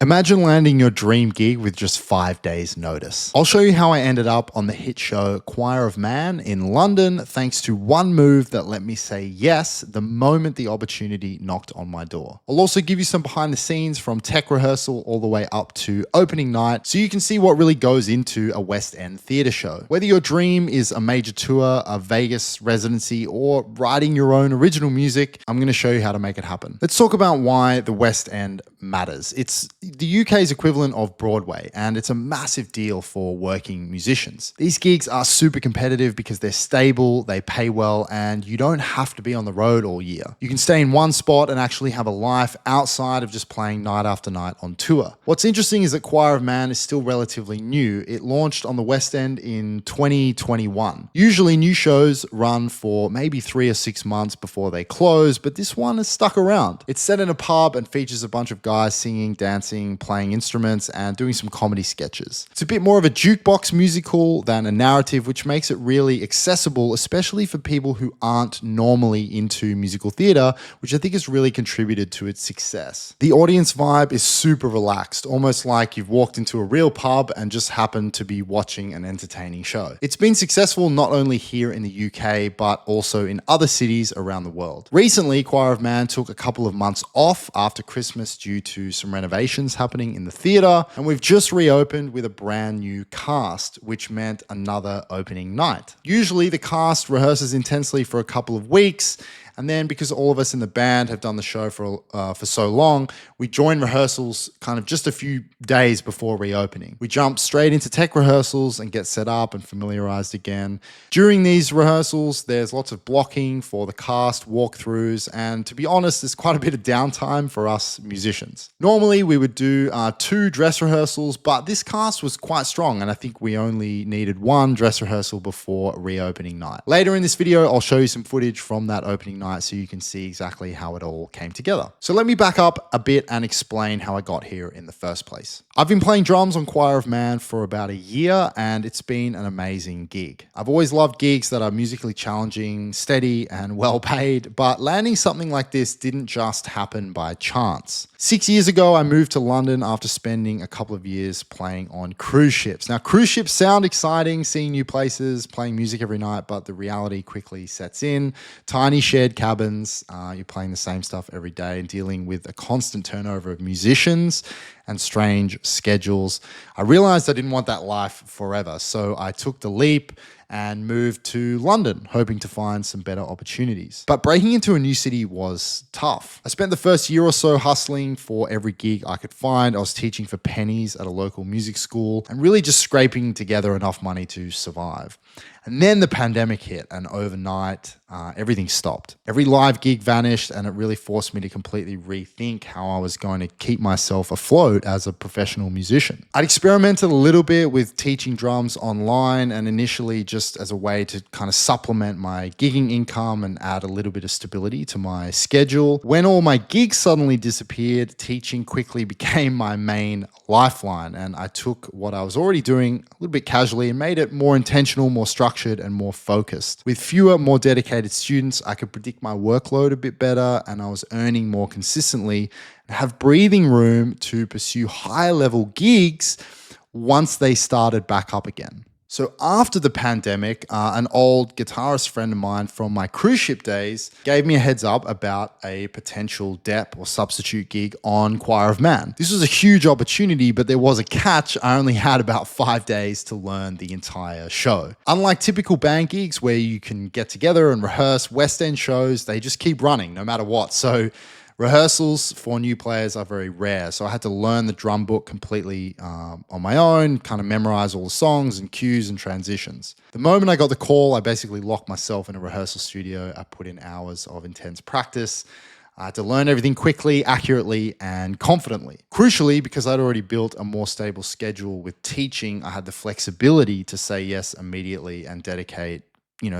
Imagine landing your dream gig with just 5 days notice. I'll show you how I ended up on the hit show Choir of Man in London thanks to one move that let me say yes the moment the opportunity knocked on my door. I'll also give you some behind the scenes from tech rehearsal all the way up to opening night so you can see what really goes into a West End theatre show. Whether your dream is a major tour, a Vegas residency, or writing your own original music, I'm going to show you how to make it happen. Let's talk about why the West End matters. It's the UK's equivalent of Broadway, and it's a massive deal for working musicians. These gigs are super competitive because they're stable, they pay well, and you don't have to be on the road all year. You can stay in one spot and actually have a life outside of just playing night after night on tour. What's interesting is that Choir of Man is still relatively new. It launched on the West End in 2021. Usually new shows run for maybe 3 or 6 months before they close, but this one has stuck around. It's set in a pub and features a bunch of guys singing, dancing, playing instruments, and doing some comedy sketches. It's a bit more of a jukebox musical than a narrative, which makes it really accessible, especially for people who aren't normally into musical theatre, which I think has really contributed to its success. The audience vibe is super relaxed, almost like you've walked into a real pub and just happened to be watching an entertaining show. It's been successful not only here in the UK, but also in other cities around the world. Recently, Choir of Man took a couple of months off after Christmas due to some renovations happening in the theatre, and we've just reopened with a brand new cast, which meant another opening night. Usually the cast rehearses intensely for a couple of weeks, and then because all of us in the band have done the show for so long, we join rehearsals kind of just a few days before reopening. We jump straight into tech rehearsals and get set up and familiarized again. During these rehearsals, there's lots of blocking for the cast, walkthroughs, and to be honest, there's quite a bit of downtime for us musicians. Normally, we would do 2 dress rehearsals, but this cast was quite strong, and I think we only needed 1 dress rehearsal before reopening night. Later in this video, I'll show you some footage from that opening night so you can see exactly how it all came together. So let me back up a bit and explain how I got here in the first place. I've been playing drums on Choir of Man for about a year, and it's been an amazing gig. I've always loved gigs that are musically challenging, steady, and well paid, but landing something like this didn't just happen by chance. 6 years ago, I moved to London after spending a couple of years playing on cruise ships. Now, cruise ships sound exciting, seeing new places, playing music every night, but the reality quickly sets in. Tiny shared cabins, you're playing the same stuff every day and dealing with a constant turnover of musicians and strange schedules. I realized I didn't want that life forever, so I took the leap and moved to London, hoping to find some better opportunities. But breaking into a new city was tough. I spent the first year or so hustling for every gig I could find. I was teaching for pennies at a local music school and really just scraping together enough money to survive. And then the pandemic hit, and overnight, everything stopped. Every live gig vanished, and it really forced me to completely rethink how I was going to keep myself afloat as a professional musician. I'd experimented a little bit with teaching drums online, and initially just as a way to kind of supplement my gigging income and add a little bit of stability to my schedule. When all my gigs suddenly disappeared, teaching quickly became my main lifeline, and I took what I was already doing a little bit casually and made it more intentional, more structured, and more focused. With fewer, more dedicated students, I could predict my workload a bit better, and I was earning more consistently and have breathing room to pursue higher level gigs once they started back up again. So after the pandemic, an old guitarist friend of mine from my cruise ship days gave me a heads up about a potential DEP or substitute gig on Choir of Man. This was a huge opportunity, but there was a catch. I only had about 5 days to learn the entire show. Unlike typical band gigs where you can get together and rehearse, West End shows, they just keep running no matter what. So rehearsals for new players are very rare, so I had to learn the drum book completely on my own, kind of memorize all the songs and cues and transitions. The moment I got the call, I basically locked myself in a rehearsal studio. I put in hours of intense practice. I had to learn everything quickly, accurately, and confidently. Crucially, because I'd already built a more stable schedule with teaching, I had the flexibility to say yes immediately and dedicate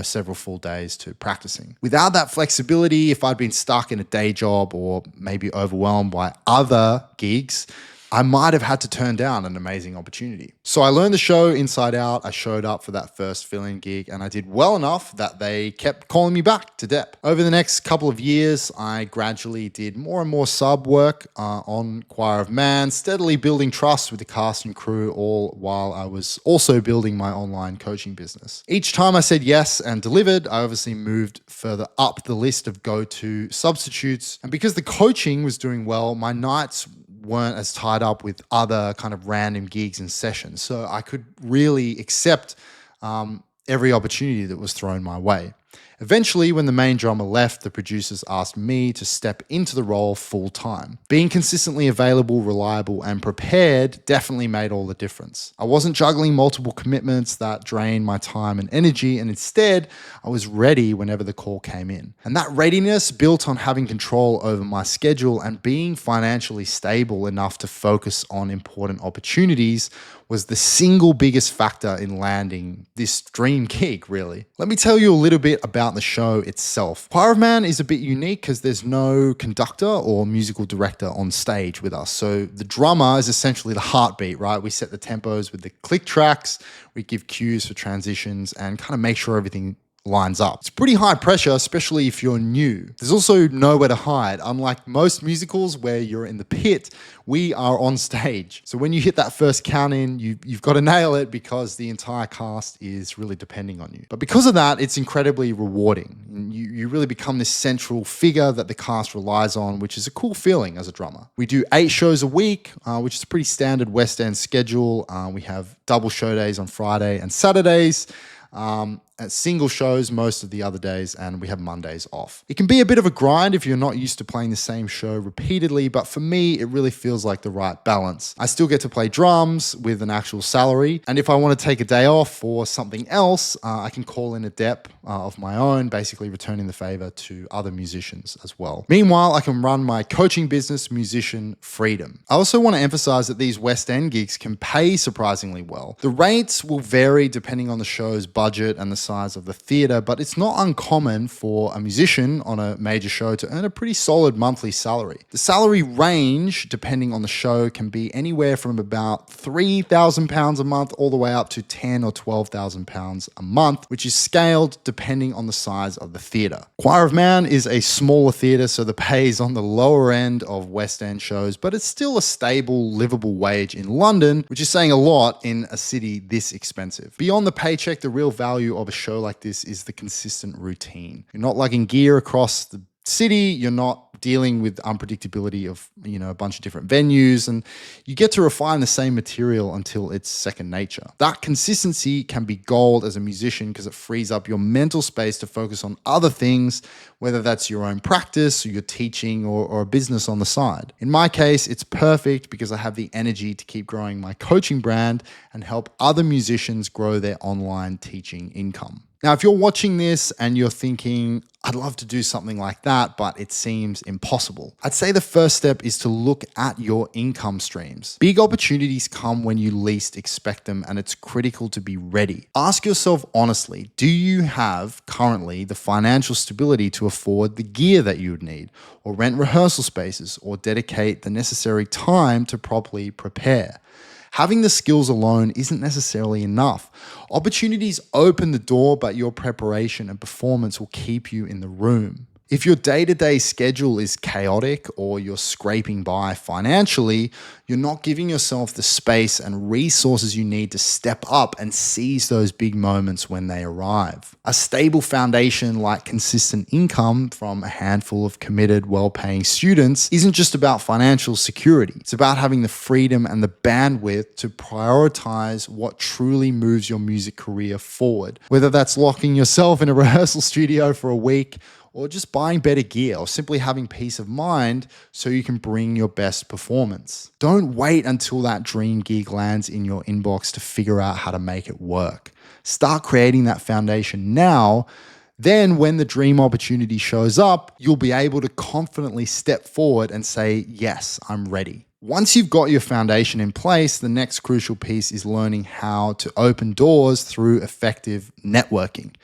several full days to practicing. Without that flexibility, if I'd been stuck in a day job or maybe overwhelmed by other gigs, I might have had to turn down an amazing opportunity. So I learned the show inside out. I showed up for that first fill-in gig and I did well enough that they kept calling me back to Depp. Over the next couple of years, I gradually did more and more sub work on Choir of Man, steadily building trust with the cast and crew, all while I was also building my online coaching business. Each time I said yes and delivered, I obviously moved further up the list of go-to substitutes. And because the coaching was doing well, my nights weren't as tied up with other kind of random gigs and sessions. So I could really accept every opportunity that was thrown my way. Eventually, when the main drummer left, the producers asked me to step into the role full time. Being consistently available, reliable, and prepared definitely made all the difference. I wasn't juggling multiple commitments that drained my time and energy, and instead, I was ready whenever the call came in. And that readiness built on having control over my schedule and being financially stable enough to focus on important opportunities was the single biggest factor in landing this dream gig, really. Let me tell you a little bit about the show itself. Choir of Man is a bit unique because there's no conductor or musical director on stage with us. So the drummer is essentially the heartbeat, right? We set the tempos with the click tracks, we give cues for transitions and kind of make sure everything lines up. It's pretty high pressure, especially if you're new. There's also nowhere to hide. Unlike most musicals where you're in the pit, we are on stage. So when you hit that first count in, you've got to nail it because the entire cast is really depending on you. But because of that, it's incredibly rewarding. You really become this central figure that the cast relies on, which is a cool feeling as a drummer. We do 8 shows a week, which is a pretty standard West End schedule. We have double show days on Friday and Saturdays. At single shows most of the other days, and we have Mondays off. It can be a bit of a grind if you're not used to playing the same show repeatedly, but for me, it really feels like the right balance. I still get to play drums with an actual salary, and if I want to take a day off for something else, I can call in a dep of my own, basically returning the favor to other musicians as well. Meanwhile, I can run my coaching business, Musician Freedom. I also want to emphasize that these West End gigs can pay surprisingly well. The rates will vary depending on the show's budget and the size of the theater, but it's not uncommon for a musician on a major show to earn a pretty solid monthly salary. The salary range, depending on the show, can be anywhere from about £3,000 a month all the way up to £10,000 or £12,000 a month, which is scaled depending on the size of the theater. Choir of Man is a smaller theater, so the pay is on the lower end of West End shows, but it's still a stable, livable wage in London, which is saying a lot in a city this expensive. Beyond the paycheck, the real value of a show like this is the consistent routine. You're not lugging gear across the city, you're not dealing with unpredictability of, a bunch of different venues, and you get to refine the same material until it's second nature. That consistency can be gold as a musician because it frees up your mental space to focus on other things, whether that's your own practice or your teaching or a business on the side. In my case, it's perfect because I have the energy to keep growing my coaching brand and help other musicians grow their online teaching income. Now, if you're watching this and you're thinking, I'd love to do something like that, but it seems impossible, I'd say the first step is to look at your income streams. Big opportunities come when you least expect them, and it's critical to be ready. Ask yourself honestly, do you have currently the financial stability to afford the gear that you would need, or rent rehearsal spaces, or dedicate the necessary time to properly prepare? Having the skills alone isn't necessarily enough. Opportunities open the door, but your preparation and performance will keep you in the room. If your day-to-day schedule is chaotic or you're scraping by financially, you're not giving yourself the space and resources you need to step up and seize those big moments when they arrive. A stable foundation like consistent income from a handful of committed, well-paying students isn't just about financial security. It's about having the freedom and the bandwidth to prioritize what truly moves your music career forward. Whether that's locking yourself in a rehearsal studio for a week, or just buying better gear, or simply having peace of mind so you can bring your best performance. Don't wait until that dream gig lands in your inbox to figure out how to make it work. Start creating that foundation now. Then when the dream opportunity shows up, you'll be able to confidently step forward and say, yes, I'm ready. Once you've got your foundation in place, the next crucial piece is learning how to open doors through effective networking.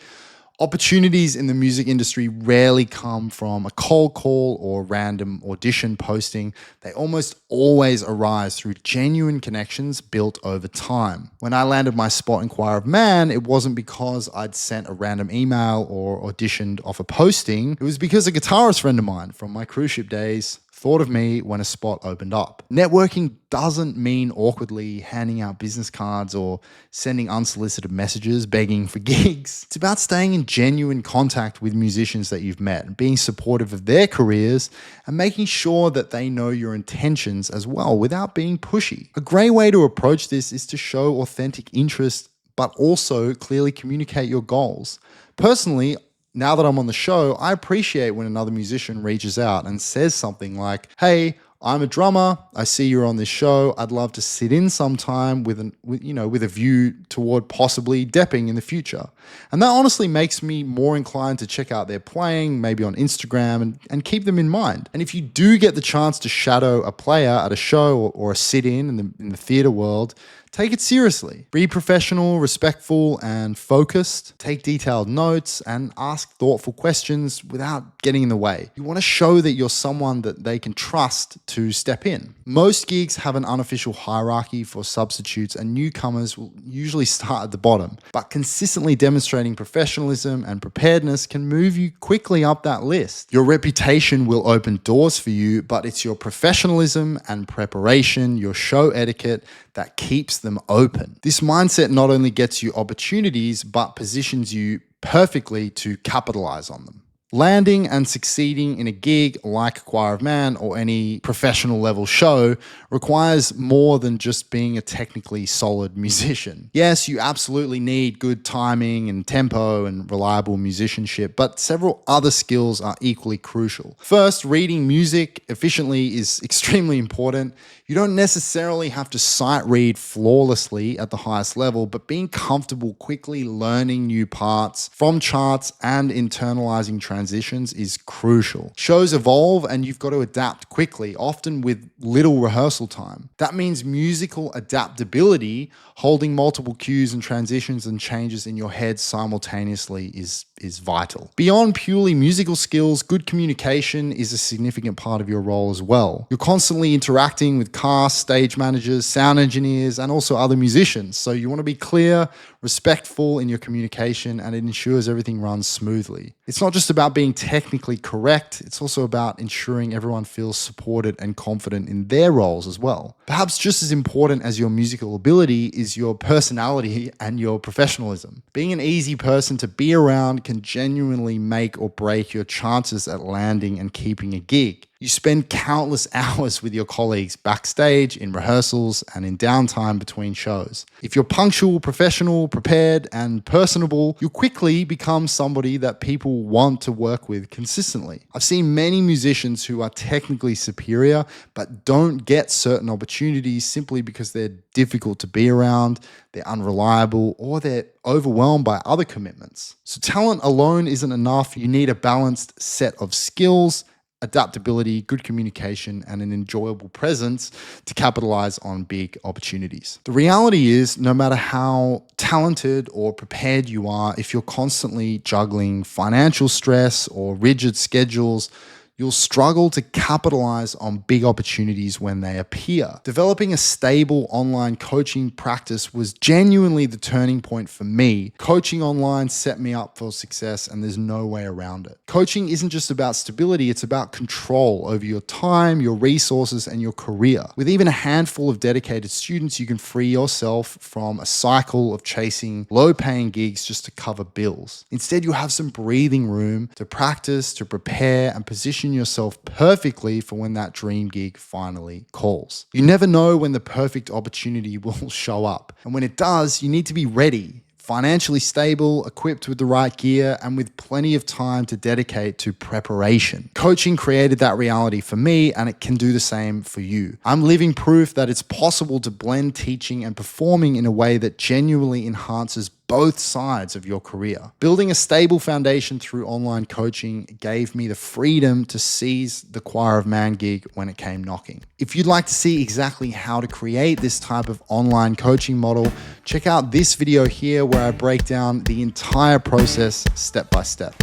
Opportunities in the music industry rarely come from a cold call or random audition posting. They almost always arise through genuine connections built over time. When I landed my spot in Choir of Man, it wasn't because I'd sent a random email or auditioned off a posting. It was because a guitarist friend of mine from my cruise ship days thought of me when a spot opened up. Networking doesn't mean awkwardly handing out business cards or sending unsolicited messages begging for gigs. It's about staying in genuine contact with musicians that you've met and being supportive of their careers and making sure that they know your intentions as well without being pushy. A great way to approach this is to show authentic interest but also clearly communicate your goals. Personally, now that I'm on the show, I appreciate when another musician reaches out and says something like, "Hey, I'm a drummer. I see you're on this show. I'd love to sit in sometime with a view toward possibly depping in the future." And that honestly makes me more inclined to check out their playing, maybe on Instagram, and keep them in mind. And if you do get the chance to shadow a player at a show or a sit-in in the theater world, take it seriously. Be professional, respectful, and focused. Take detailed notes and ask thoughtful questions without getting in the way. You want to show that you're someone that they can trust to step in. Most gigs have an unofficial hierarchy for substitutes, and newcomers will usually start at the bottom. But consistently demonstrating professionalism and preparedness can move you quickly up that list. Your reputation will open doors for you, but it's your professionalism and preparation, your show etiquette, that keeps them open. This mindset not only gets you opportunities, but positions you perfectly to capitalize on them. Landing and succeeding in a gig like Choir of Man or any professional level show requires more than just being a technically solid musician. Yes, you absolutely need good timing and tempo and reliable musicianship, but several other skills are equally crucial. First, reading music efficiently is extremely important. You don't necessarily have to sight read flawlessly at the highest level, but being comfortable quickly learning new parts from charts and internalizing transitions is crucial. Shows evolve and you've got to adapt quickly, often with little rehearsal time. That means musical adaptability, holding multiple cues and transitions and changes in your head simultaneously is vital. Beyond purely musical skills, good communication is a significant part of your role as well. You're constantly interacting with cast, stage managers, sound engineers, and also other musicians. So you want to be clear, respectful in your communication, and it ensures everything runs smoothly. It's not just about being technically correct, it's also about ensuring everyone feels supported and confident in their roles as well. Perhaps just as important as your musical ability is your personality and your professionalism. Being an easy person to be around can genuinely make or break your chances at landing and keeping a gig. You spend countless hours with your colleagues backstage, in rehearsals, and in downtime between shows. If you're punctual, professional, prepared, and personable, you'll quickly become somebody that people want to work with consistently. I've seen many musicians who are technically superior, but don't get certain opportunities simply because they're difficult to be around, they're unreliable, or they're overwhelmed by other commitments. So talent alone isn't enough. You need a balanced set of skills, adaptability, good communication, and an enjoyable presence to capitalize on big opportunities. The reality is, no matter how talented or prepared you are, if you're constantly juggling financial stress or rigid schedules, you'll struggle to capitalize on big opportunities when they appear. Developing a stable online coaching practice was genuinely the turning point for me. Coaching online set me up for success, and there's no way around it. Coaching isn't just about stability, it's about control over your time, your resources, and your career. With even a handful of dedicated students, you can free yourself from a cycle of chasing low-paying gigs just to cover bills. Instead, you have some breathing room to practice, to prepare, and position yourself perfectly for when that dream gig finally calls. You never know when the perfect opportunity will show up. And when it does, you need to be ready, financially stable, equipped with the right gear, and with plenty of time to dedicate to preparation. Coaching created that reality for me, and it can do the same for you. I'm living proof that it's possible to blend teaching and performing in a way that genuinely enhances both sides of your career. Building a stable foundation through online coaching gave me the freedom to seize the Choir of Man gig when it came knocking. If you'd like to see exactly how to create this type of online coaching model, check out this video here where I break down the entire process step by step.